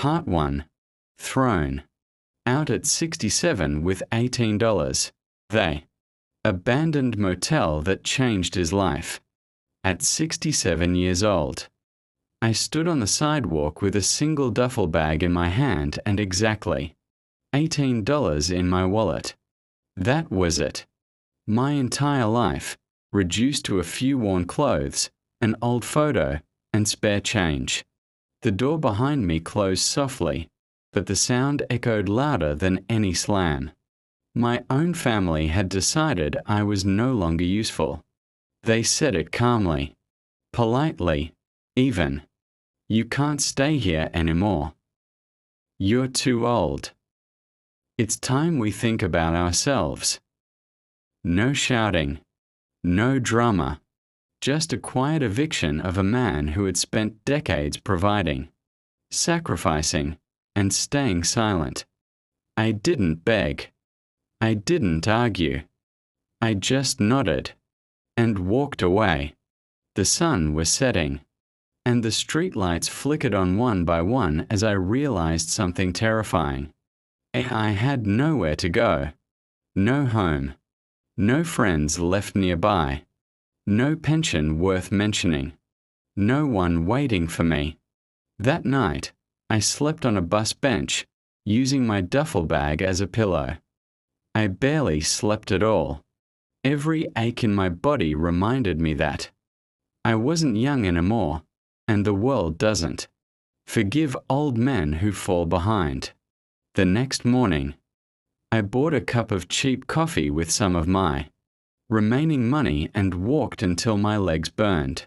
Part 1. Thrown. Out at 67 with $18. They. Abandoned motel that changed his life. At 67 years old. I stood on the sidewalk with a single duffel bag in my hand and exactly $18 in my wallet. That was it. My entire life, reduced to a few worn clothes, an old photo, and spare change. The door behind me closed softly, but the sound echoed louder than any slam. My own family had decided I was no longer useful. They said it calmly, politely, even. You can't stay here anymore. You're too old. It's time we think about ourselves. No shouting, no drama, just a quiet eviction of a man who had spent decades providing, sacrificing, and staying silent. I didn't beg. I didn't argue. I just nodded and walked away. The sun was setting, and the streetlights flickered on one by one as I realized something terrifying. I had nowhere to go, no home, no friends left nearby, no pension worth mentioning, no one waiting for me. That night, I slept on a bus bench, using my duffel bag as a pillow. I barely slept at all. Every ache in my body reminded me that I wasn't young anymore, and the world doesn't forgive old men who fall behind. The next morning, I bought a cup of cheap coffee with some of my remaining money and walked until my legs burned.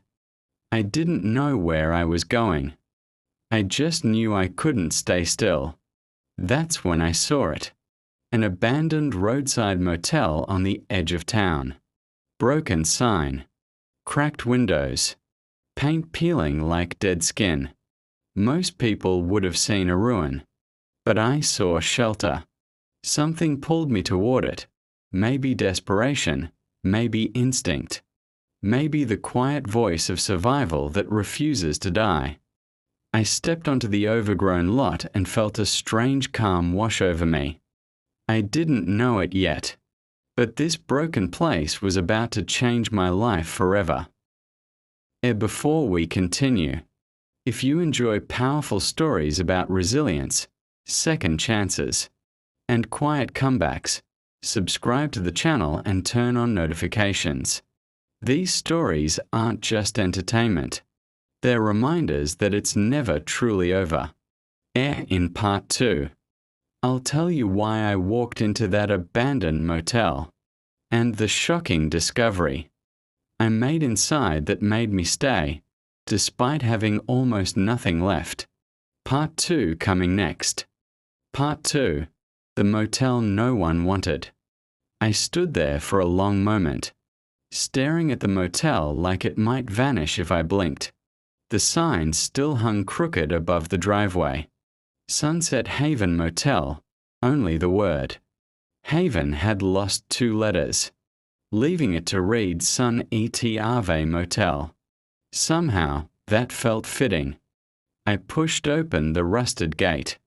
I didn't know where I was going. I just knew I couldn't stay still. That's when I saw it. An abandoned roadside motel on the edge of town. Broken sign. Cracked windows. Paint peeling like dead skin. Most people would have seen a ruin. But I saw shelter. Something pulled me toward it. Maybe desperation. Maybe instinct. Maybe the quiet voice of survival that refuses to die. I stepped onto the overgrown lot and felt a strange calm wash over me. I didn't know it yet, but this broken place was about to change my life forever. Before we continue, if you enjoy powerful stories about resilience, second chances, and quiet comebacks, subscribe to the channel and turn on notifications. These stories aren't just entertainment. They're reminders that it's never truly over. In part 2, I'll tell you why I walked into that abandoned motel, and the shocking discovery I made inside that made me stay, despite having almost nothing left. Part 2 coming next. Part 2, the motel no one wanted. I stood there for a long moment, staring at the motel like it might vanish if I blinked. The sign still hung crooked above the driveway. Sunset Haven Motel, only the word. Haven had lost 2 letters, leaving it to read Sun Et Ave Motel. Somehow, that felt fitting. I pushed open the rusted gate.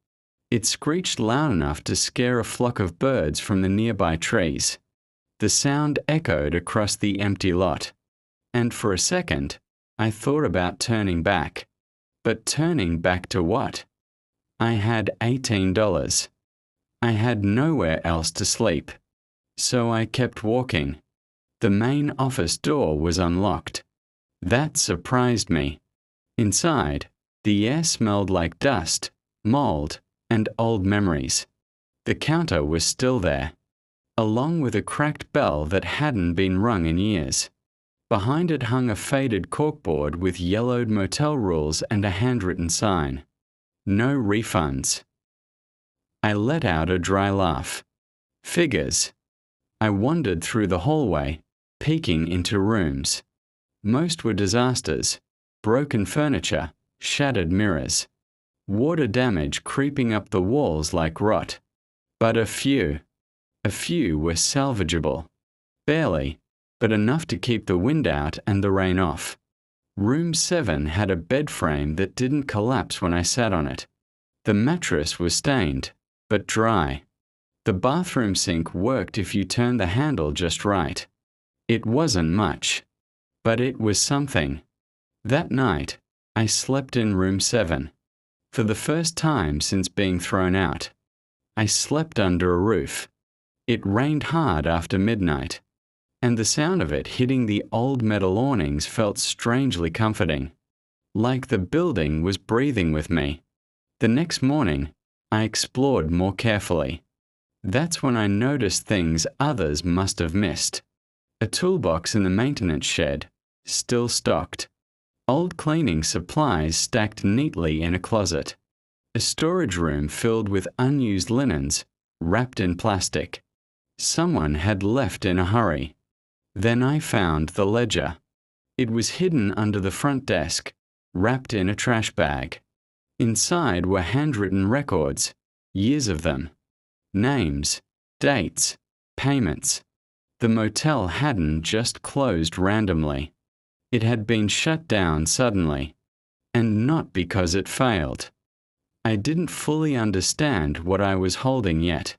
It screeched loud enough to scare a flock of birds from the nearby trees. The sound echoed across the empty lot, and for a second, I thought about turning back. But turning back to what? I had $18. I had nowhere else to sleep. So I kept walking. The main office door was unlocked. That surprised me. Inside, the air smelled like dust, mold, and old memories. The counter was still there, along with a cracked bell that hadn't been rung in years. Behind it hung a faded corkboard with yellowed motel rules and a handwritten sign. No refunds. I let out a dry laugh. Figures. I wandered through the hallway, peeking into rooms. Most were disasters. Broken furniture, shattered mirrors. Water damage creeping up the walls like rot. But a few were salvageable. Barely, but enough to keep the wind out and the rain off. Room 7 had a bed frame that didn't collapse when I sat on it. The mattress was stained, but dry. The bathroom sink worked if you turned the handle just right. It wasn't much, but it was something. That night, I slept in room 7. For the first time since being thrown out. I slept under a roof. It rained hard after midnight, and the sound of it hitting the old metal awnings felt strangely comforting, like the building was breathing with me. The next morning, I explored more carefully. That's when I noticed things others must have missed. A toolbox in the maintenance shed, still stocked. Old cleaning supplies stacked neatly in a closet. A storage room filled with unused linens, wrapped in plastic. Someone had left in a hurry. Then I found the ledger. It was hidden under the front desk, wrapped in a trash bag. Inside were handwritten records, years of them. Names, dates, payments. The motel hadn't just closed randomly. It had been shut down suddenly, and not because it failed. I didn't fully understand what I was holding yet,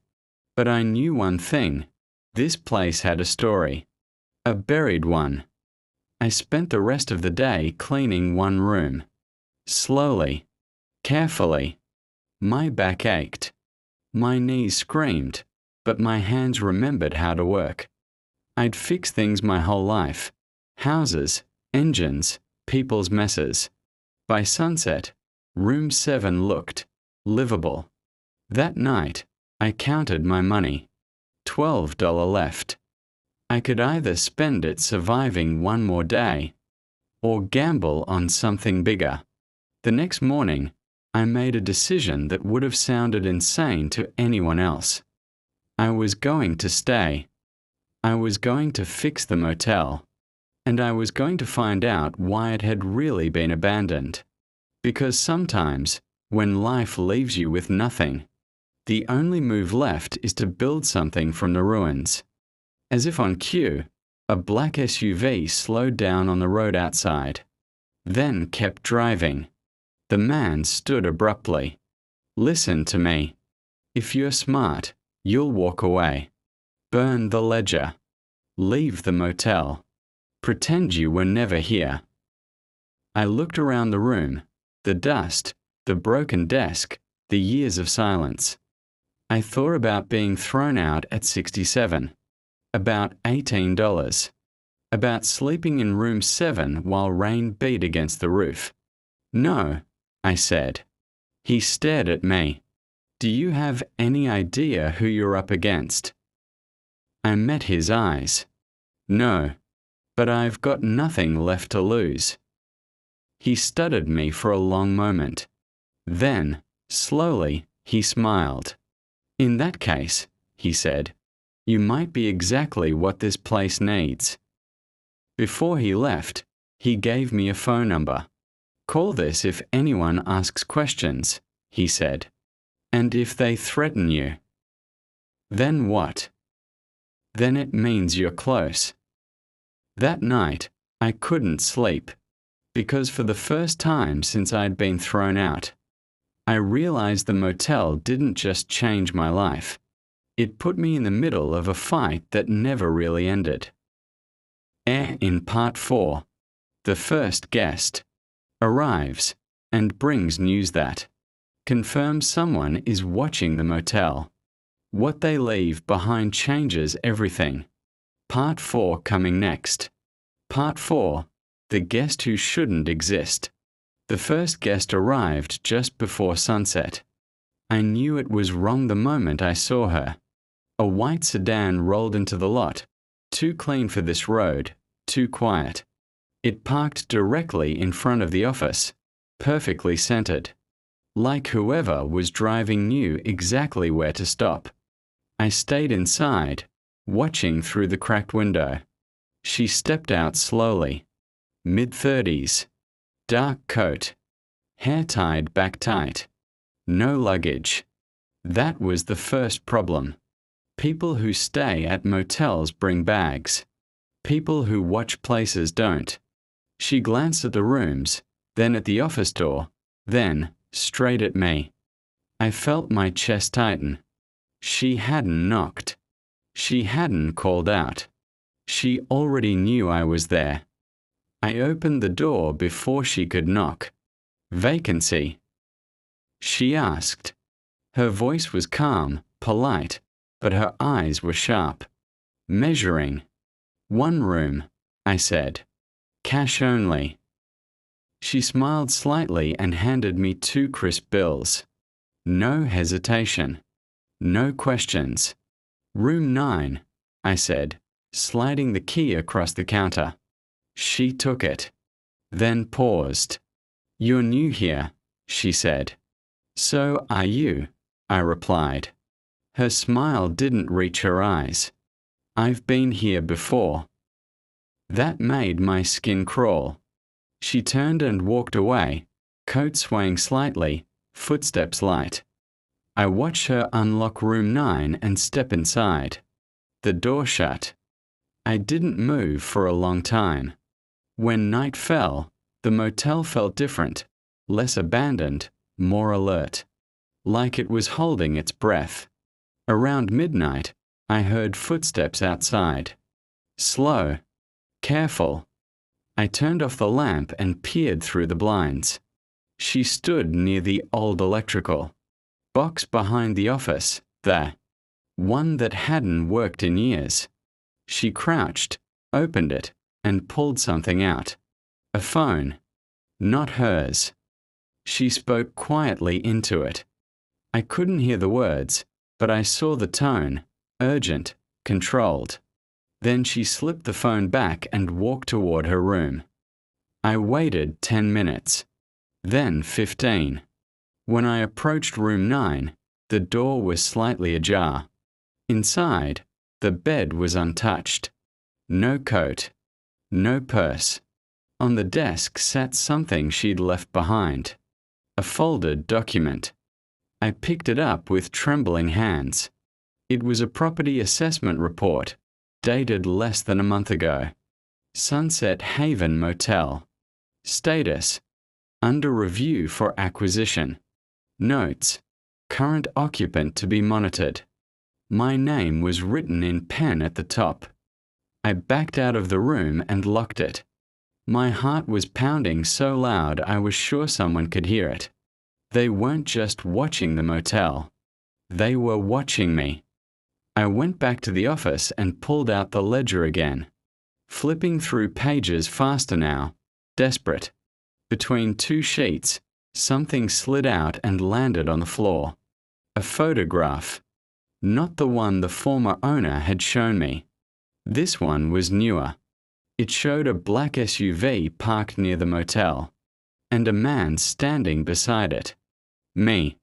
but I knew one thing: this place had a story, a buried one. I spent the rest of the day cleaning one room. Slowly, carefully. My back ached. My knees screamed, but my hands remembered how to work. I'd fixed things my whole life: houses, engines, people's messes. By sunset, room 7 looked livable. That night, I counted my money. $12 left. I could either spend it surviving one more day, or gamble on something bigger. The next morning, I made a decision that would have sounded insane to anyone else. I was going to stay. I was going to fix the motel. And I was going to find out why it had really been abandoned. Because sometimes, when life leaves you with nothing, the only move left is to build something from the ruins. As if on cue, a black SUV slowed down on the road outside, then kept driving. The man stood abruptly. "Listen to me. If you're smart, you'll walk away. Burn the ledger. Leave the motel. Pretend you were never here." I looked around the room, the dust, the broken desk, the years of silence. I thought about being thrown out at 67, about $18, about sleeping in room 7 while rain beat against the roof. "No," I said. He stared at me. "Do you have any idea who you're up against?" I met his eyes. "No. But I've got nothing left to lose." He studied me for a long moment. Then, slowly, he smiled. "In that case," he said, "you might be exactly what this place needs." Before he left, he gave me a phone number. "Call this if anyone asks questions," he said, "and if they threaten you." Then what? Then it means you're close. That night, I couldn't sleep, because for the first time since I'd been thrown out, I realized the motel didn't just change my life. It put me in the middle of a fight that never really ended. In part 4, the first guest arrives and brings news that confirms someone is watching the motel. What they leave behind changes everything. Part 4 coming next. Part 4, the guest who shouldn't exist. The first guest arrived just before sunset. I knew it was wrong the moment I saw her. A white sedan rolled into the lot, too clean for this road, too quiet. It parked directly in front of the office, perfectly centered. Like whoever was driving knew exactly where to stop. I stayed inside, watching through the cracked window. She stepped out slowly. Mid-30s. Dark coat. Hair tied back tight. No luggage. That was the first problem. People who stay at motels bring bags. People who watch places don't. She glanced at the rooms, then at the office door, then straight at me. I felt my chest tighten. She hadn't knocked. She hadn't called out. She already knew I was there. I opened the door before she could knock. Vacancy? She asked. Her voice was calm, polite, but her eyes were sharp. Measuring. 1 room, I said. Cash only. She smiled slightly and handed me 2 crisp bills. No hesitation. No questions. Room 9, I said, sliding the key across the counter. She took it. Then paused. You're new here, she said. So are you, I replied. Her smile didn't reach her eyes. I've been here before. That made my skin crawl. She turned and walked away, coat swaying slightly, footsteps light. I watched her unlock room 9 and step inside. The door shut. I didn't move for a long time. When night fell, the motel felt different, less abandoned, more alert, like it was holding its breath. Around midnight, I heard footsteps outside. Slow, careful. I turned off the lamp and peered through the blinds. She stood near the old electrical box behind the office, the one that hadn't worked in years. She crouched, opened it, and pulled something out. A phone. Not hers. She spoke quietly into it. I couldn't hear the words, but I saw the tone, urgent, controlled. Then she slipped the phone back and walked toward her room. I waited 10 minutes, then 15. When I approached room 9, the door was slightly ajar. Inside, the bed was untouched. No coat, no purse. On the desk sat something she'd left behind. A folded document. I picked it up with trembling hands. It was a property assessment report, dated less than a month ago. Sunset Haven Motel. Status: under review for acquisition. Notes: current occupant to be monitored. My name was written in pen at the top. I backed out of the room and locked it. My heart was pounding so loud I was sure someone could hear it. They weren't just watching the motel. They were watching me. I went back to the office and pulled out the ledger again. Flipping through pages faster now, desperate. Between 2 sheets, something slid out and landed on the floor. A photograph. Not the one the former owner had shown me. This one was newer. It showed a black SUV parked near the motel, and a man standing beside it. Me.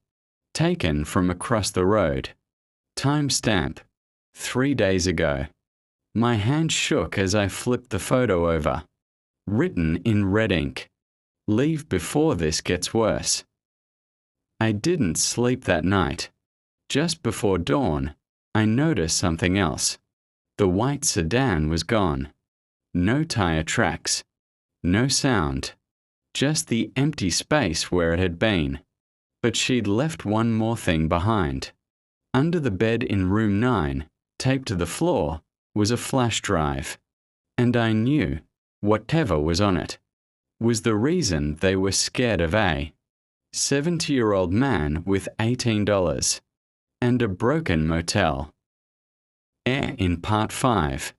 Taken from across the road. Timestamp: 3 days ago. My hand shook as I flipped the photo over. Written in red ink. Leave before this gets worse. I didn't sleep that night. Just before dawn, I noticed something else. The white sedan was gone. No tire tracks. No sound. Just the empty space where it had been. But she'd left one more thing behind. Under the bed in room 9, taped to the floor, was a flash drive. And I knew whatever was on it was the reason they were scared of a 70-year-old man with $18 and a broken motel. In part 5,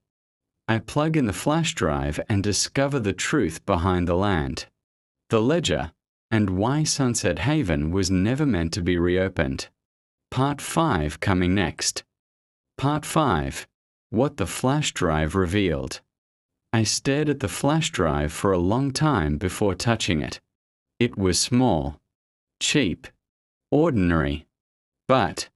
I plug in the flash drive and discover the truth behind the land, the ledger, and why Sunset Haven was never meant to be reopened. Part 5 coming next. Part 5. What the flash drive revealed. I stared at the flash drive for a long time before touching it. It was small, cheap, ordinary. But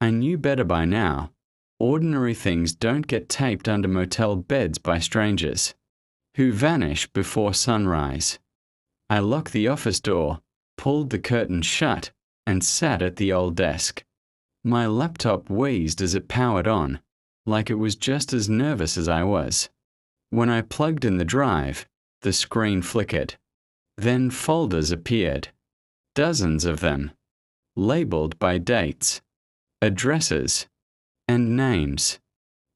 I knew better by now. Ordinary things don't get taped under motel beds by strangers, who vanish before sunrise. I locked the office door, pulled the curtain shut, and sat at the old desk. My laptop wheezed as it powered on, like it was just as nervous as I was. When I plugged in the drive, the screen flickered. Then folders appeared. Dozens of them. labeled by dates, addresses, and names.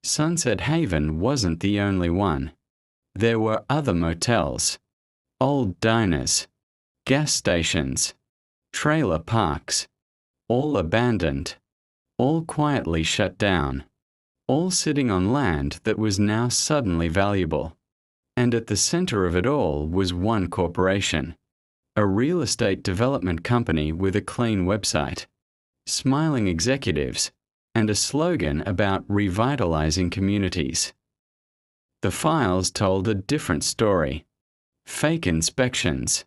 Sunset Haven wasn't the only one. There were other motels, old diners, gas stations, trailer parks, all abandoned, all quietly shut down, all sitting on land that was now suddenly valuable. And at the center of it all was one corporation, a real estate development company with a clean website, smiling executives, and a slogan about revitalizing communities. The files told a different story. Fake inspections,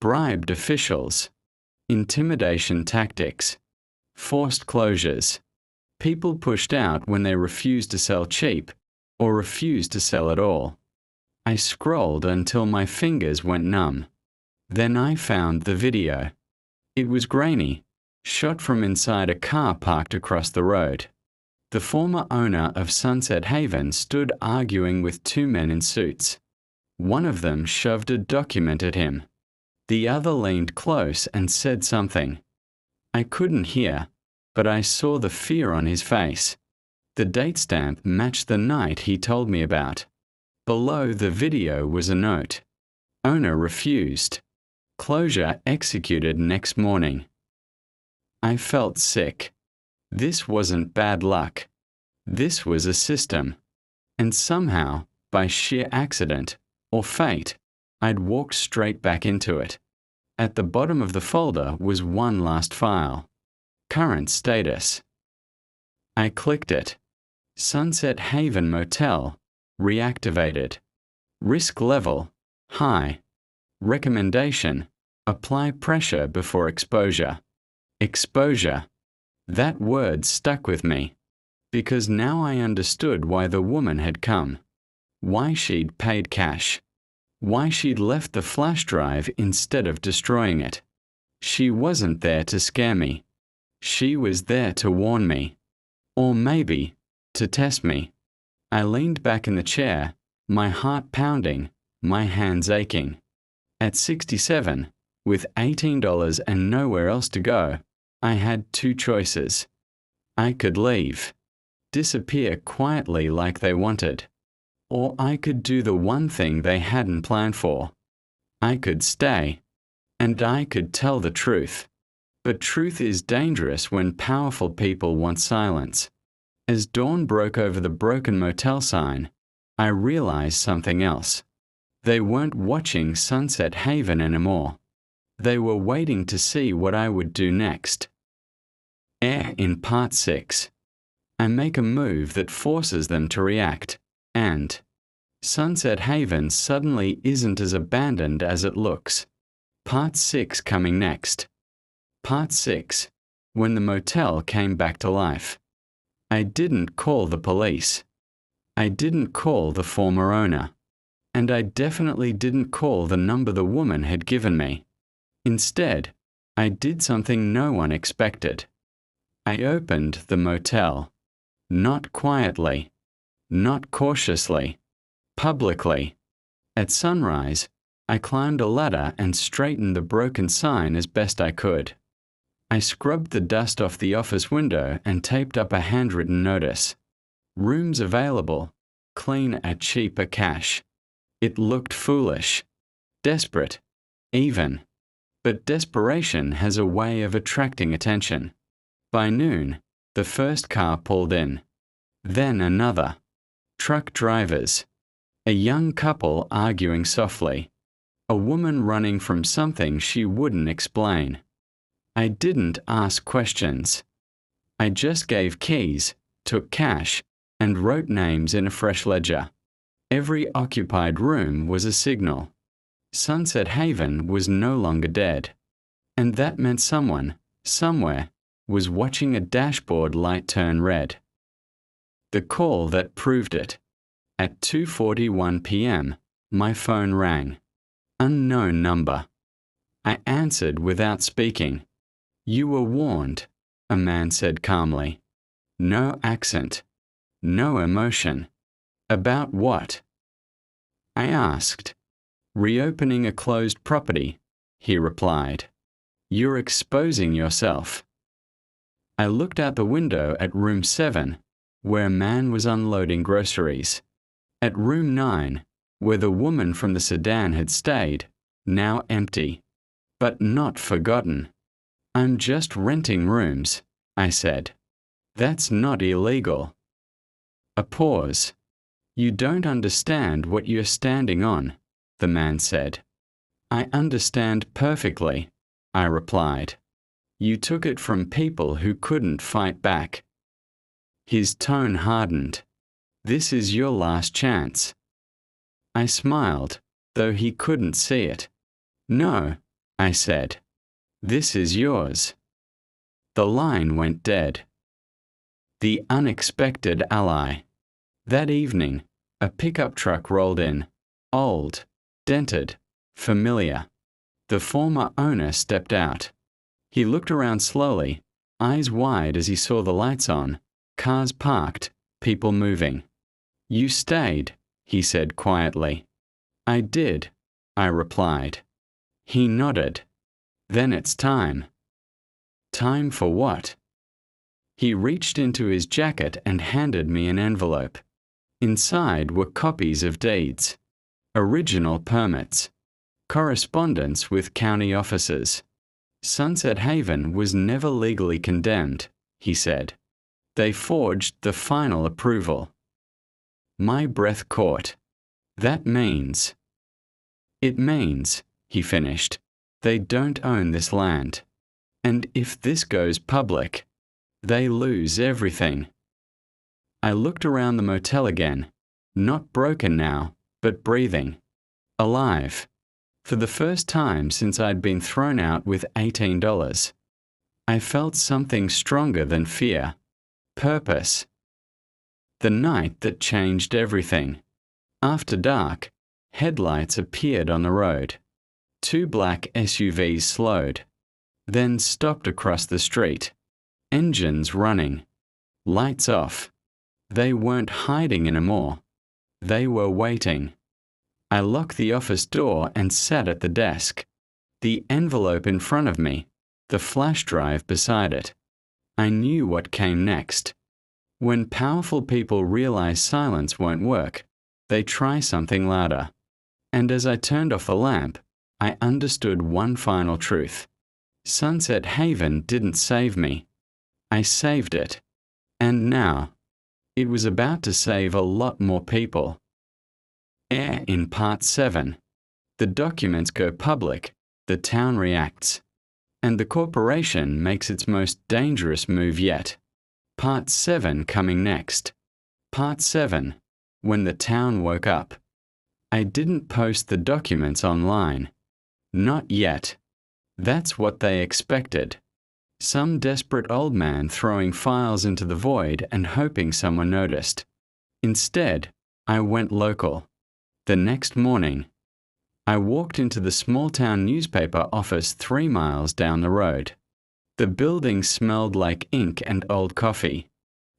bribed officials, intimidation tactics, forced closures, people pushed out when they refused to sell cheap or refused to sell at all. I scrolled until my fingers went numb. Then I found the video. It was grainy, shot from inside a car parked across the road. The former owner of Sunset Haven stood arguing with two men in suits. One of them shoved a document at him. The other leaned close and said something. I couldn't hear, but I saw the fear on his face. The date stamp matched the night he told me about. Below the video was a note. Owner refused. Closure executed next morning. I felt sick. This wasn't bad luck. This was a system. And somehow, by sheer accident or fate, I'd walked straight back into it. At the bottom of the folder was one last file. Current status. I clicked it. Sunset Haven Motel, reactivated. Risk level, high. Recommendation, apply pressure before exposure. Exposure. That word stuck with me, because now I understood why the woman had come, why she'd paid cash, why she'd left the flash drive instead of destroying it. She wasn't there to scare me. She was there to warn me. Or maybe, to test me. I leaned back in the chair, my heart pounding, my hands aching. At 67, with $18 and nowhere else to go, I had two choices. I could leave, disappear quietly like they wanted, or I could do the one thing they hadn't planned for. I could stay, and I could tell the truth. But truth is dangerous when powerful people want silence. As dawn broke over the broken motel sign, I realized something else. They weren't watching Sunset Haven anymore. They were waiting to see what I would do next. In Part 6. I make a move that forces them to react, and Sunset Haven suddenly isn't as abandoned as it looks. Part 6 coming next. Part 6. When the motel came back to life. I didn't call the police. I didn't call the former owner. And I definitely didn't call the number the woman had given me. Instead, I did something no one expected. I opened the motel. Not quietly. Not cautiously. Publicly. At sunrise, I climbed a ladder and straightened the broken sign as best I could. I scrubbed the dust off the office window and taped up a handwritten notice. Rooms available. Clean at cheaper cash. It looked foolish. Desperate. Even. But desperation has a way of attracting attention. By noon, the first car pulled in. Then another. Truck drivers. A young couple arguing softly. A woman running from something she wouldn't explain. I didn't ask questions. I just gave keys, took cash, and wrote names in a fresh ledger. Every occupied room was a signal. Sunset Haven was no longer dead. And that meant someone, somewhere, was watching a dashboard light turn red. The call that proved it. At 2:41 p.m., my phone rang. Unknown number. I answered without speaking. You were warned, a man said calmly. No accent. No emotion. About what? I asked. Reopening a closed property, he replied. You're exposing yourself. I looked out the window at room 7, where a man was unloading groceries. At room 9, where the woman from the sedan had stayed, now empty, but not forgotten. "I'm just renting rooms," I said. "That's not illegal." A pause. "You don't understand what you're standing on," the man said. "I understand perfectly," I replied. "You took it from people who couldn't fight back." His tone hardened. "This is your last chance." I smiled, though he couldn't see it. "No," I said. "This is yours." The line went dead. The unexpected ally. That evening, a pickup truck rolled in, old, dented, familiar. The former owner stepped out. He looked around slowly, eyes wide as he saw the lights on, cars parked, people moving. "You stayed," he said quietly. "I did," I replied. He nodded. "Then it's time." "Time for what?" He reached into his jacket and handed me an envelope. Inside were copies of deeds, original permits, correspondence with county officers. Sunset Haven was never legally condemned, he said. They forged the final approval. My breath caught. "That means—" "It means," he finished, "they don't own this land. And if this goes public, they lose everything." I looked around the motel again, not broken now, but breathing, alive. For the first time since I'd been thrown out with $18. I felt something stronger than fear. Purpose. The night that changed everything. After dark, headlights appeared on the road. 2 black SUVs slowed, then stopped across the street. Engines running. Lights off. They weren't hiding anymore. They were waiting. I locked the office door and sat at the desk. The envelope in front of me, the flash drive beside it. I knew what came next. When powerful people realize silence won't work, they try something louder. And as I turned off the lamp, I understood one final truth. Sunset Haven didn't save me. I saved it. And now, it was about to save a lot more people. In Part 7, the documents go public, the town reacts, and the corporation makes its most dangerous move yet. Part 7 coming next. Part 7, when the town woke up. I didn't post the documents online. Not yet. That's what they expected. Some desperate old man throwing files into the void and hoping someone noticed. Instead, I went local. The next morning, I walked into the small-town newspaper office 3 miles down the road. The building smelled like ink and old coffee.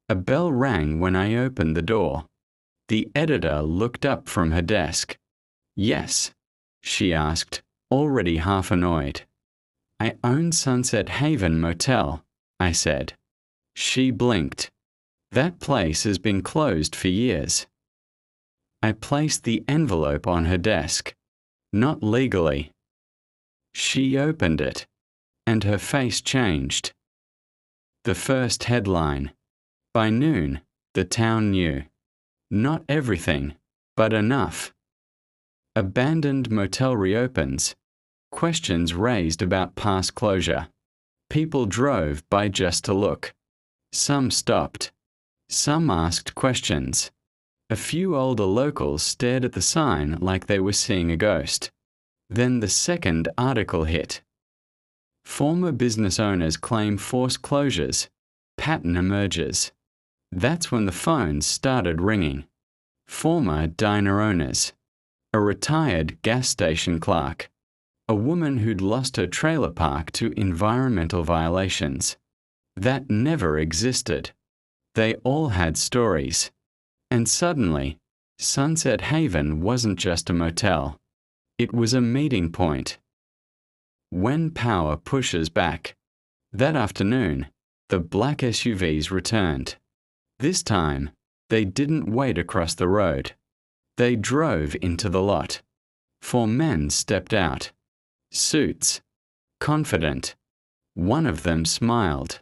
A bell rang when I opened the door. The editor looked up from her desk. "Yes?" she asked, already half annoyed. "I own Sunset Haven Motel," I said. She blinked. "That place has been closed for years." I placed the envelope on her desk. "Not legally." She opened it, and her face changed. The first headline. By noon, the town knew. Not everything, but enough. Abandoned motel reopens. Questions raised about past closure. People drove by just to look. Some stopped. Some asked questions. A few older locals stared at the sign like they were seeing a ghost. Then the second article hit. Former business owners claim forced closures. Pattern emerges. That's when the phones started ringing. Former diner owners. A retired gas station clerk. A woman who'd lost her trailer park to environmental violations. That never existed. They all had stories. And suddenly, Sunset Haven wasn't just a motel. It was a meeting point. When power pushes back. That afternoon, The black SUVs returned. This time, they didn't wait across the road. They drove into the lot. 4 men stepped out. Suits. Confident. One of them smiled.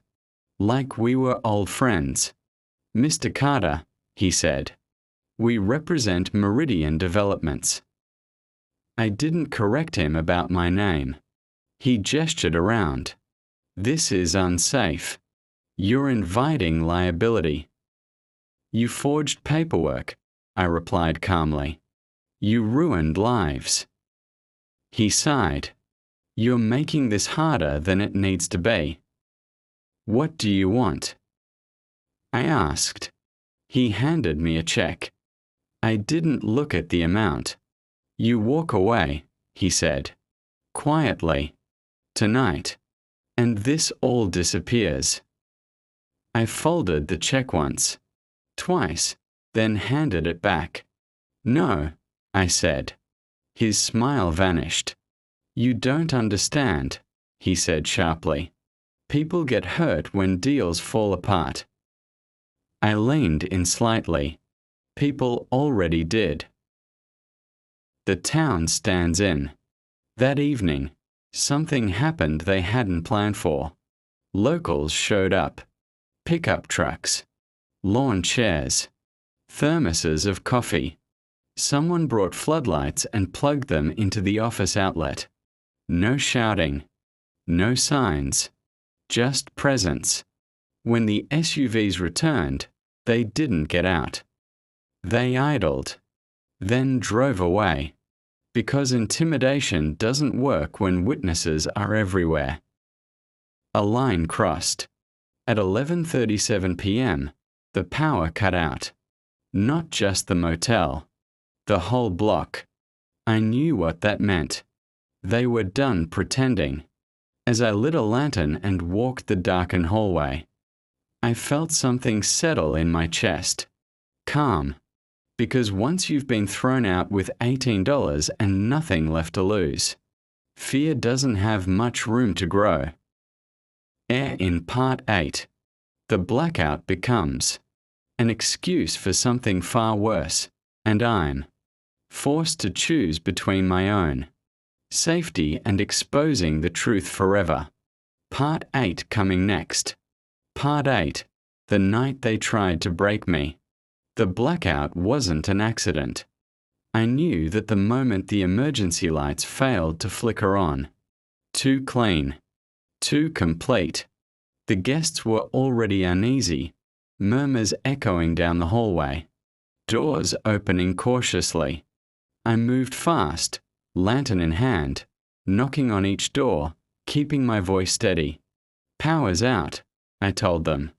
Like we were old friends. "Mr. Carter," he said, "we represent Meridian Developments." I didn't correct him about my name. He gestured around. "This is unsafe. You're inviting liability." "You forged paperwork," I replied calmly. "You ruined lives." He sighed. "You're making this harder than it needs to be." "What do you want?" I asked. He handed me a check. I didn't look at the amount. "You walk away," he said, quietly, "tonight, and this all disappears." I folded the check once, twice, then handed it back. "No," I said. His smile vanished. "You don't understand," he said sharply. "People get hurt when deals fall apart." I leaned in slightly. People already did. The town stands in. That evening, something happened they hadn't planned for. Locals showed up. Pickup trucks. Lawn chairs. Thermoses of coffee. Someone brought floodlights and plugged them into the office outlet. No shouting. No signs. Just presence. When the SUVs returned, they didn't get out. They idled. Then drove away. Because intimidation doesn't work when witnesses are everywhere. A line crossed. At 11:37 p.m., the power cut out. Not just the motel. The whole block. I knew what that meant. They were done pretending. As I lit a lantern and walked the darkened hallway, I felt something settle in my chest. Calm. Because once you've been thrown out with $18 and nothing left to lose, fear doesn't have much room to grow. In Part 8, the blackout becomes an excuse for something far worse, and I'm forced to choose between my own safety and exposing the truth forever. Part 8 coming next. Part 8, the night they tried to break me. The blackout wasn't an accident. I knew that the moment the emergency lights failed to flicker on. Too clean. Too complete. The guests were already uneasy, murmurs echoing down the hallway. Doors opening cautiously. I moved fast, lantern in hand, knocking on each door, keeping my voice steady. "Power's out," I told them.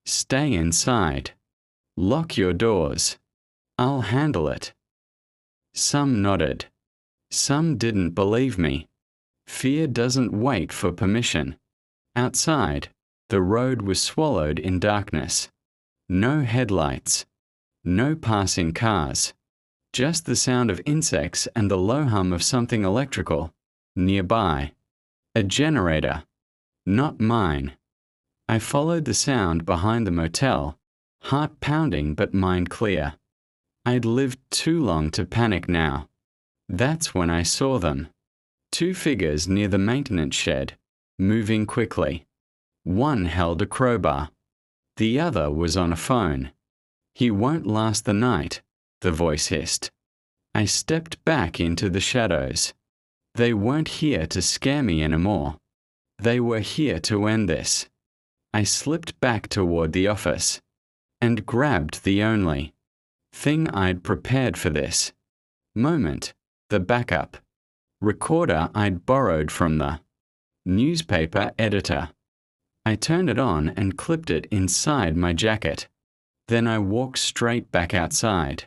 "Stay inside. Lock your doors. I'll handle it." Some nodded. Some didn't believe me. Fear doesn't wait for permission. Outside, the road was swallowed in darkness. No headlights. No passing cars. Just the sound of insects and the low hum of something electrical. Nearby. A generator. Not mine. I followed the sound behind the motel, heart pounding but mind clear. I'd lived too long to panic now. That's when I saw them. 2 figures near the maintenance shed, moving quickly. One held a crowbar. The other was on a phone. "He won't last the night," the voice hissed. I stepped back into the shadows. They weren't here to scare me anymore. They were here to end this. I slipped back toward the office and grabbed the only thing I'd prepared for this moment, the backup recorder I'd borrowed from the newspaper editor. I turned it on and clipped it inside my jacket. Then I walked straight back outside,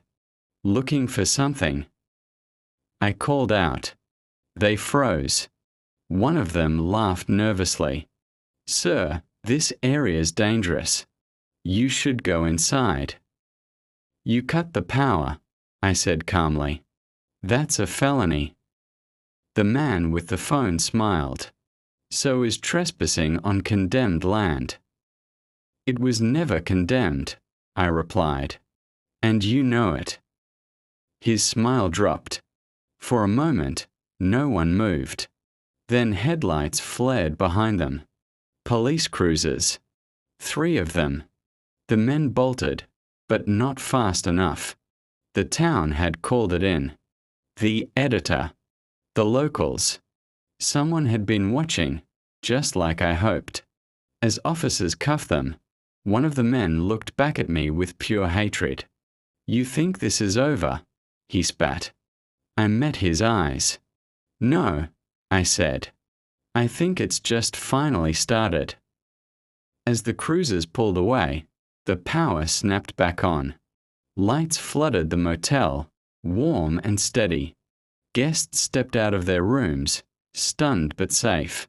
looking for something. I called out. They froze. One of them laughed nervously. "Sir, this area's dangerous. You should go inside." "You cut the power," I said calmly. "That's a felony." The man with the phone smiled. "So is trespassing on condemned land." It was never condemned, I replied. And you know it. His smile dropped. For a moment, no one moved. Then headlights flared behind them. Police cruisers. 3 of them. The men bolted, but not fast enough. The town had called it in. The editor. The locals. Someone had been watching, just like I hoped. As officers cuffed them, one of the men looked back at me with pure hatred. You think this is over? He spat. I met his eyes. No, I said. I think it's just finally started. As the cruisers pulled away, the power snapped back on. Lights flooded the motel, warm and steady. Guests stepped out of their rooms, stunned but safe.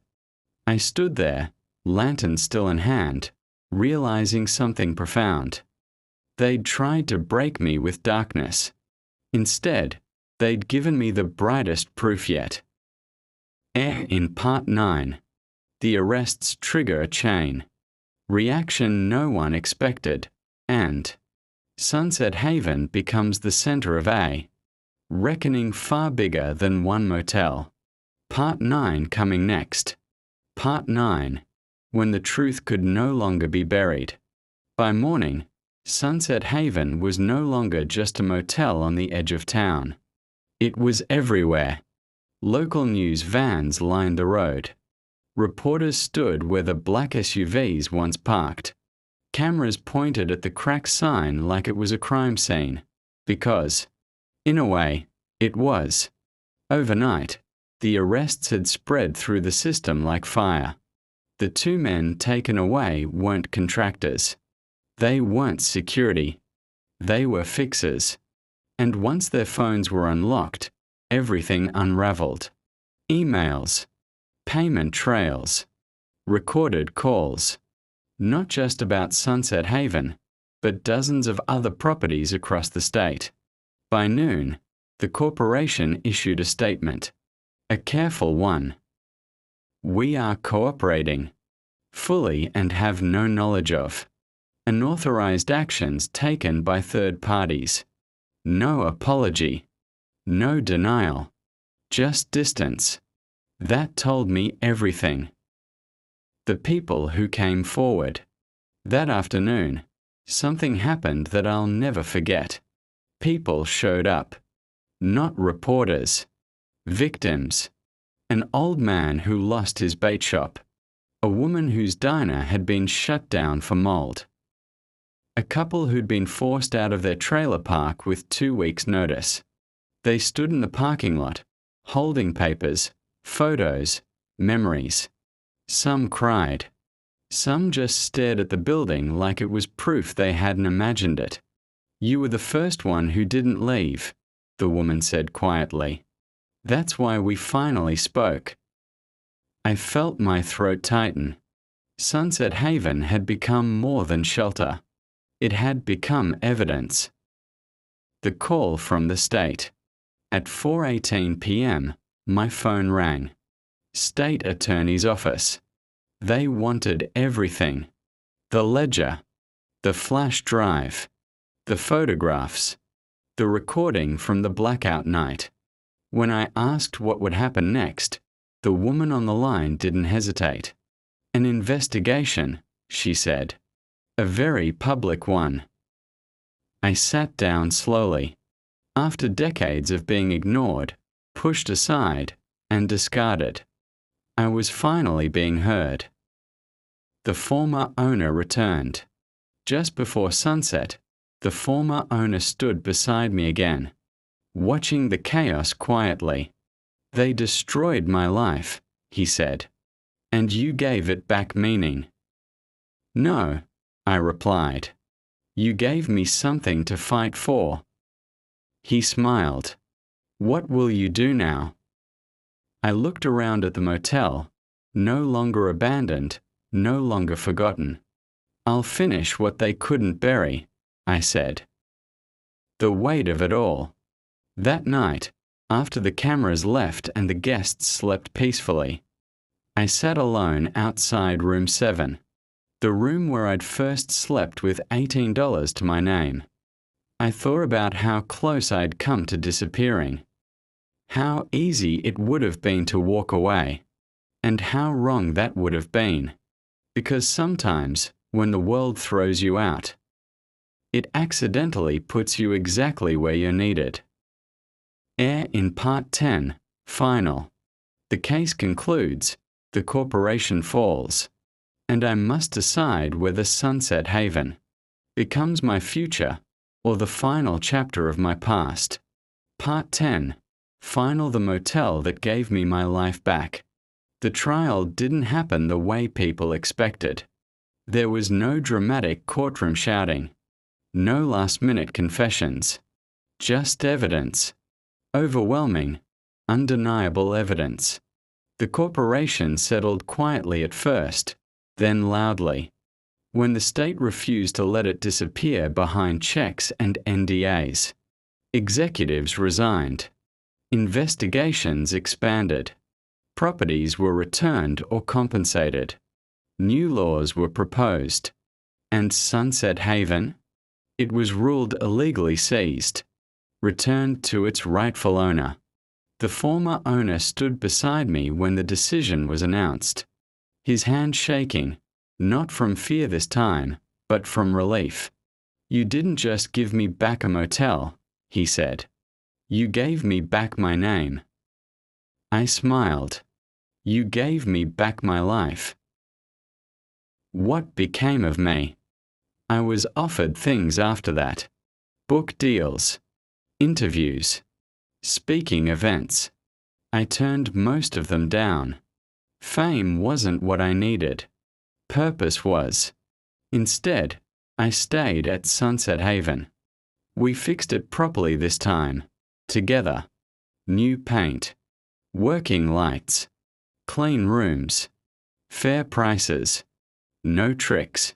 I stood there, lantern still in hand, realizing something profound. They'd tried to break me with darkness. Instead, they'd given me the brightest proof yet. In Part 9, the arrests trigger a chain. Reaction no one expected, and Sunset Haven becomes the center of a reckoning far bigger than one motel. Part 9 coming next. Part 9, when the truth could no longer be buried. By morning, Sunset Haven was no longer just a motel on the edge of town. It was everywhere. Local news vans lined the road. Reporters stood where the black SUVs once parked. Cameras pointed at the cracked sign like it was a crime scene. Because, in a way, it was. Overnight, the arrests had spread through the system like fire. The 2 men taken away weren't contractors. They weren't security. They were fixers. And once their phones were unlocked, everything unraveled. Emails, payment trails, recorded calls. Not just about Sunset Haven, but dozens of other properties across the state. By noon, the corporation issued a statement. A careful one. We are cooperating fully and have no knowledge of unauthorized actions taken by third parties. No apology. No denial. Just distance. That told me everything. The people who came forward. That afternoon, something happened that I'll never forget. People showed up. Not reporters. Victims. An old man who lost his bait shop. A woman whose diner had been shut down for mold. A couple who'd been forced out of their trailer park with 2 weeks' notice. They stood in the parking lot, holding papers, photos, memories. Some cried. Some just stared at the building like it was proof they hadn't imagined it. You were the first one who didn't leave, the woman said quietly. That's why we finally spoke. I felt my throat tighten. Sunset Haven had become more than shelter. It had become evidence. The call from the state. At 4:18 p.m., my phone rang. State Attorney's office. They wanted everything. The ledger, the flash drive, the photographs, the recording from the blackout night. When I asked what would happen next, the woman on the line didn't hesitate. An investigation, she said. A very public one. I sat down slowly. After decades of being ignored, pushed aside, and discarded, I was finally being heard. The former owner returned. Just before sunset, the former owner stood beside me again, watching the chaos quietly. They destroyed my life, he said, and you gave it back meaning. No, I replied. You gave me something to fight for. He smiled. What will you do now? I looked around at the motel, no longer abandoned, no longer forgotten. I'll finish what they couldn't bury, I said. The weight of it all. That night, after the cameras left and the guests slept peacefully, I sat alone outside room 7. The room where I'd first slept with $18 to my name. I thought about how close I'd come to disappearing, how easy it would have been to walk away, and how wrong that would have been, because sometimes, when the world throws you out, it accidentally puts you exactly where you're needed. Air in Part 10, Final. The case concludes, the corporation falls, and I must decide whether Sunset Haven becomes my future or the final chapter of my past. Part 10, Final. The motel that gave me my life back. The trial didn't happen the way people expected. There was no dramatic courtroom shouting, no last-minute confessions, just evidence. Overwhelming, undeniable evidence. The corporation settled quietly at first, then loudly, when the state refused to let it disappear behind checks and NDAs. Executives resigned. Investigations expanded. Properties were returned or compensated. New laws were proposed. And Sunset Haven? It was ruled illegally seized, returned to its rightful owner. The former owner stood beside me when the decision was announced, his hand shaking, not from fear this time, but from relief. "You didn't just give me back a motel," he said. "You gave me back my name." I smiled. "You gave me back my life." What became of me? I was offered things after that. Book deals, interviews, speaking events. I turned most of them down. Fame wasn't what I needed. Purpose was. Instead, I stayed at Sunset Haven. We fixed it properly this time, together. New paint, working lights, clean rooms, fair prices, no tricks,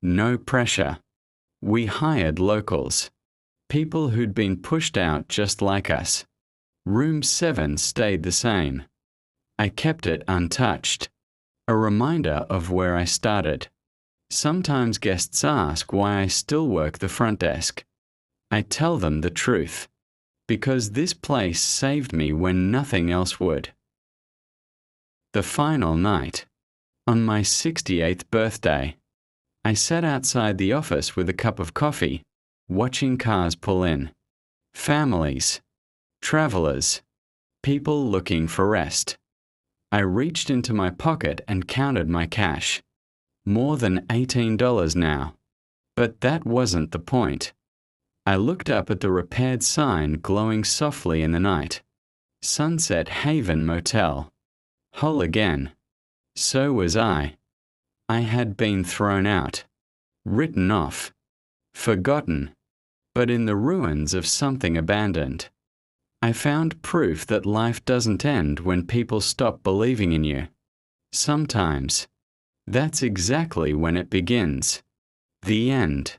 no pressure. We hired locals, people who'd been pushed out just like us. Room 7 stayed the same. I kept it untouched. A reminder of where I started. Sometimes guests ask why I still work the front desk. I tell them the truth. Because this place saved me when nothing else would. The final night. On my 68th birthday. I sat outside the office with a cup of coffee, watching cars pull in. Families. Travelers. People looking for rest. I reached into my pocket and counted my cash. More than $18 now. But that wasn't the point. I looked up at the repaired sign glowing softly in the night. Sunset Haven Motel. Whole again. So was I. I had been thrown out. Written off. Forgotten. But in the ruins of something abandoned. I found proof that life doesn't end when people stop believing in you. Sometimes. That's exactly when it begins. The end.